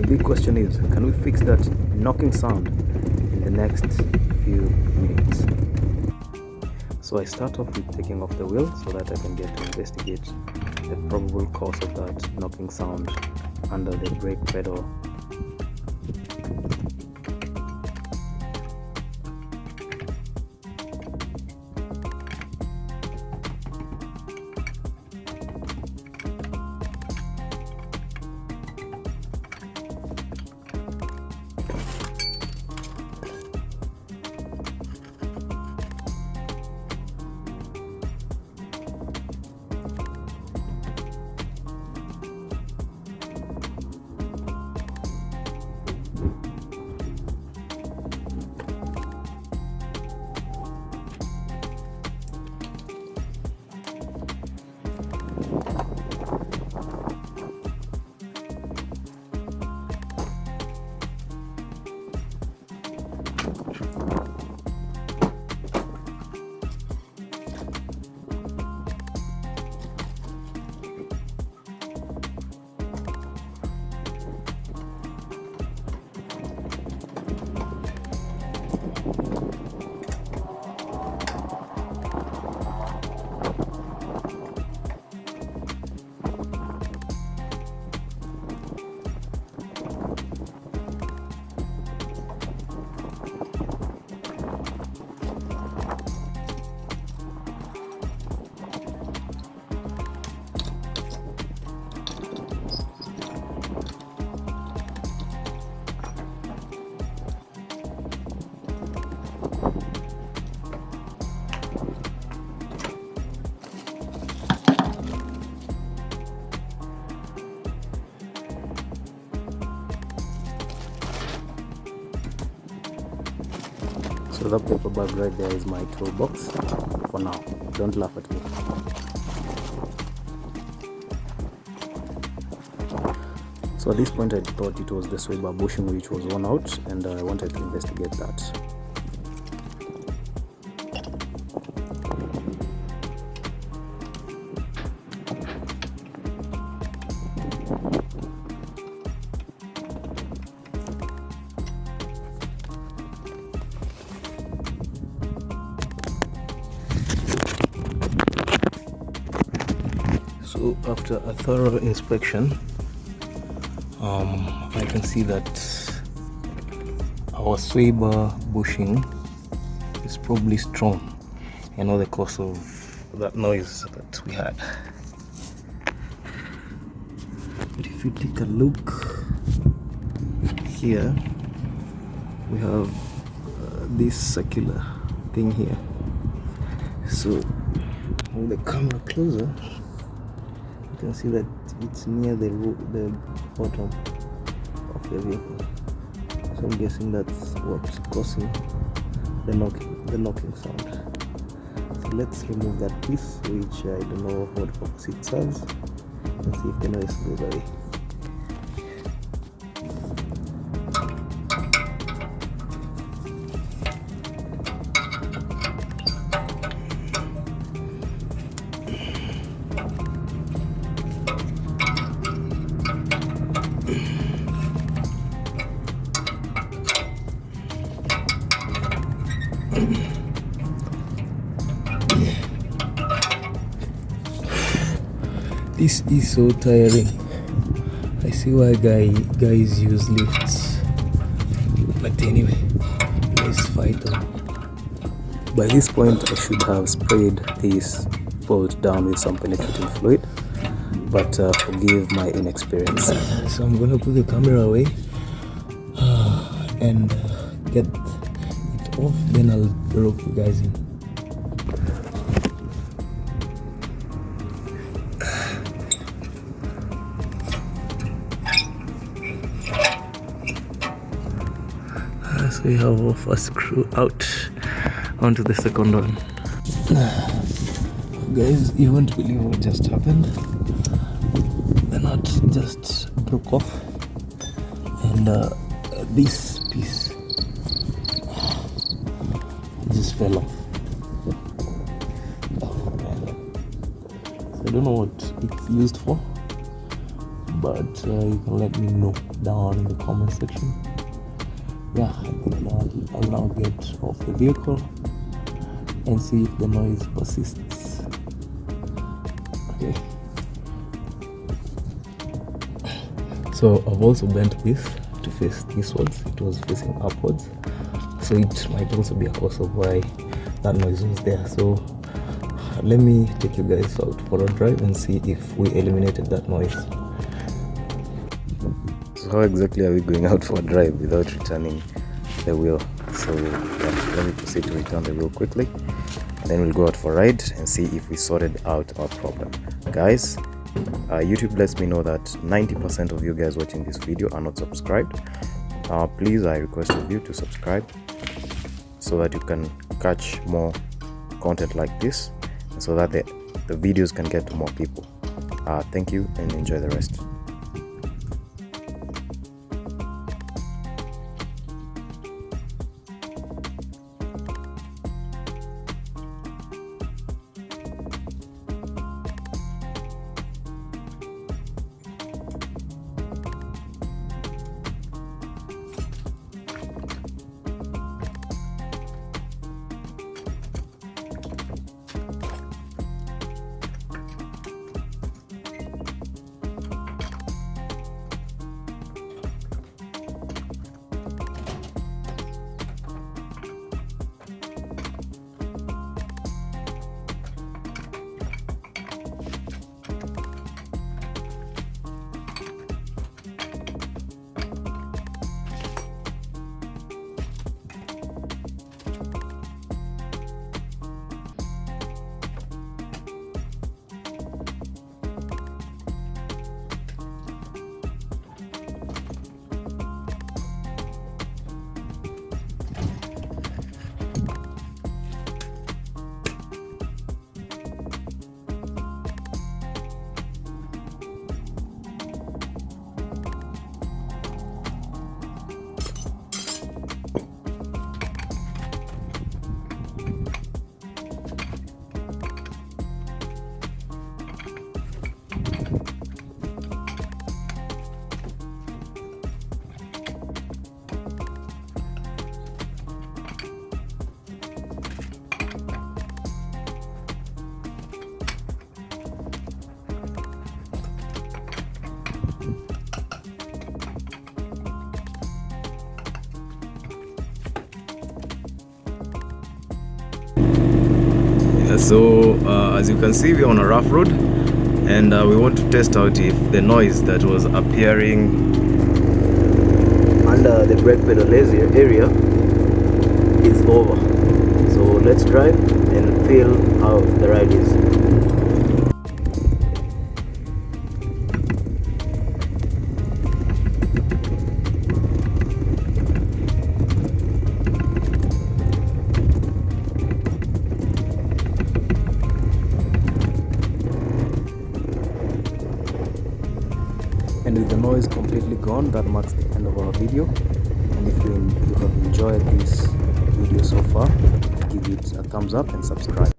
the big question is, can we fix that knocking sound in the next few minutes? So I start off with taking off the wheel so that I can get to investigate the probable cause of that knocking sound under the brake pedal. So that paper bag right there is my toolbox for now. Don't laugh at me. So at this point I thought it was the sway bar bushing which was worn out, and I wanted to investigate that. So after a thorough inspection, I can see that our sway bar bushing is probably strong, and all the cause of that noise that we had. But if you take a look here, we have this circular thing here. So hold the camera closer, you can see that it's near the bottom of the vehicle. So I'm guessing that's what's causing the knocking sound. So let's remove that piece, which I don't know what purpose it serves, and see if the noise goes away. This is so tiring. I see why guys use lifts, but anyway, let's fight on. By this point I should have sprayed this bolt down with some penetrating fluid, but forgive my inexperience. So I'm gonna put the camera away and get it off, then I'll rope you guys in. So we have our first screw out onto the second one. Guys, you won't believe what just happened. The nut just broke off, and this piece just fell off. So I don't know what it's used for, but you can let me know down in the comment section. Yeah, I think I'll now get off the vehicle and see if the noise persists. Okay. So I've also bent this to face eastwards. It was facing upwards, so it might also be a cause of why that noise was there. So let me take you guys out for a drive and see if we eliminated that noise. So how exactly are we going out for a drive without returning the wheel? So let me proceed to return the wheel quickly, and then we'll go out for a ride and see if we sorted out our problem. Guys, YouTube lets me know that 90% of you guys watching this video are not subscribed. Please, I request of you to subscribe so that you can catch more content like this, so that the videos can get to more people. Thank you and enjoy the rest. So as you can see, we're on a rough road, and we want to test out if the noise that was appearing under the brake pedal area is over. So let's drive and feel how the ride is. And with the noise completely gone, that marks the end of our video. And if you have enjoyed this video so far, give it a thumbs up and subscribe.